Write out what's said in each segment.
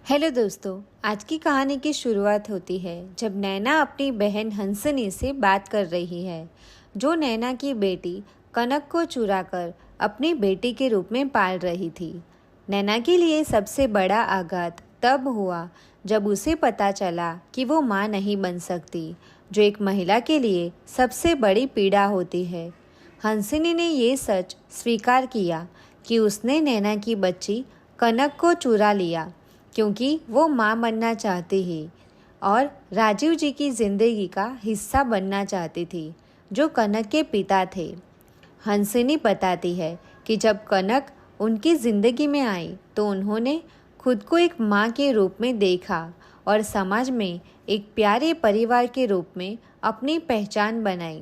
Hello दोस्तों। आज की कहानी की शुरुआत होती है जब नैना अपनी बहन हंसनी से बात कर रही है, जो नैना की बेटी कनक को चुराकर अपनी बेटी के रूप में पाल रही थी। नैना के लिए सबसे बड़ा आघात तब हुआ जब उसे पता चला कि वो माँ नहीं बन सकती, जो एक महिला के लिए सबसे बड़ी पीड़ा होती है। हंसिनी ने ये सच स्वीकार किया कि उसने नैना की बच्ची कनक को चुरा लिया क्योंकि वो माँ बनना चाहती है और राजीव जी की ज़िंदगी का हिस्सा बनना चाहती थी, जो कनक के पिता थे। हंसिनी बताती है कि जब कनक उनकी ज़िंदगी में आई तो उन्होंने खुद को एक माँ के रूप में देखा और समाज में एक प्यारे परिवार के रूप में अपनी पहचान बनाई।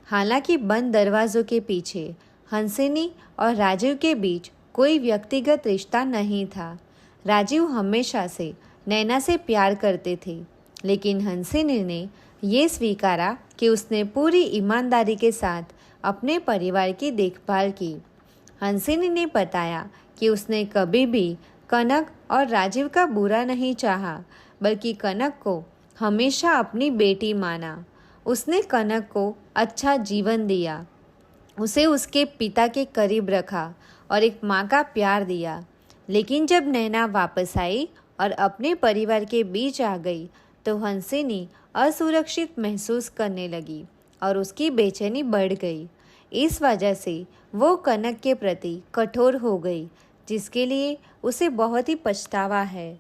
हालांकि बंद दरवाज़ों के पीछे हंसिनी और राजीव के बीच कोई व्यक्तिगत रिश्ता नहीं था। राजीव हमेशा से नैना से प्यार करते थे, लेकिन हंसिनी ने ये स्वीकारा कि उसने पूरी ईमानदारी के साथ अपने परिवार की देखभाल की। हंसिनी ने बताया कि उसने कभी भी कनक और राजीव का बुरा नहीं चाहा, बल्कि कनक को हमेशा अपनी बेटी माना। उसने कनक को अच्छा जीवन दिया, उसे उसके पिता के करीब रखा और एक माँ का प्यार दिया। लेकिन जब नैना वापस आई और अपने परिवार के बीच आ गई तो हंसिनी असुरक्षित महसूस करने लगी और उसकी बेचैनी बढ़ गई। इस वजह से वो कनक के प्रति कठोर हो गई, जिसके लिए उसे बहुत ही पछतावा है।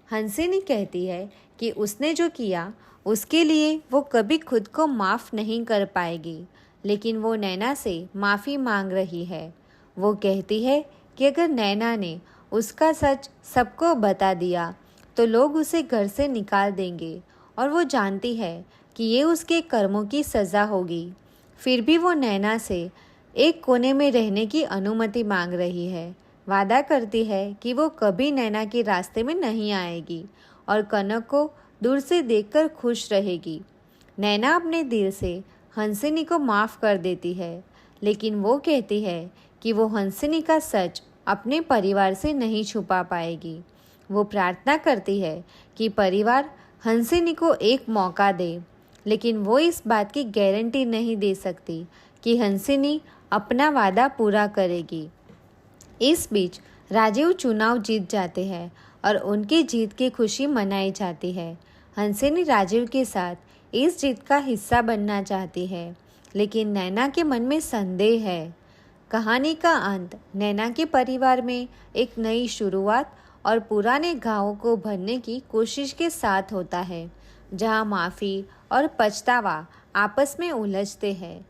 हंसिनी कहती है कि उसने जो किया उसके लिए वो कभी खुद को माफ़ नहीं कर पाएगी, लेकिन वो नैना से माफ़ी मांग रही है। वो कहती है कि अगर नैना ने उसका सच सबको बता दिया तो लोग उसे घर से निकाल देंगे और वो जानती है कि ये उसके कर्मों की सज़ा होगी। फिर भी वो नैना से एक कोने में रहने की अनुमति मांग रही है। वादा करती है कि वो कभी नैना के रास्ते में नहीं आएगी और कनक को दूर से देखकर खुश रहेगी। नैना अपने दिल से हंसिनी को माफ़ कर देती है, लेकिन वो कहती है कि वो हंसिनी का सच अपने परिवार से नहीं छुपा पाएगी। वो प्रार्थना करती है कि परिवार हंसिनी को एक मौका दे, लेकिन वो इस बात की गारंटी नहीं दे सकती कि हंसिनी अपना वादा पूरा करेगी। इस बीच राजीव चुनाव जीत जाते हैं और उनकी जीत की खुशी मनाई जाती है। हंसिनी राजीव के साथ इस जीत का हिस्सा बनना चाहती है, लेकिन नैना के मन में संदेह है। कहानी का अंत नैना के परिवार में एक नई शुरुआत और पुराने घावों को भरने की कोशिश के साथ होता है, जहां माफ़ी और पछतावा आपस में उलझते हैं।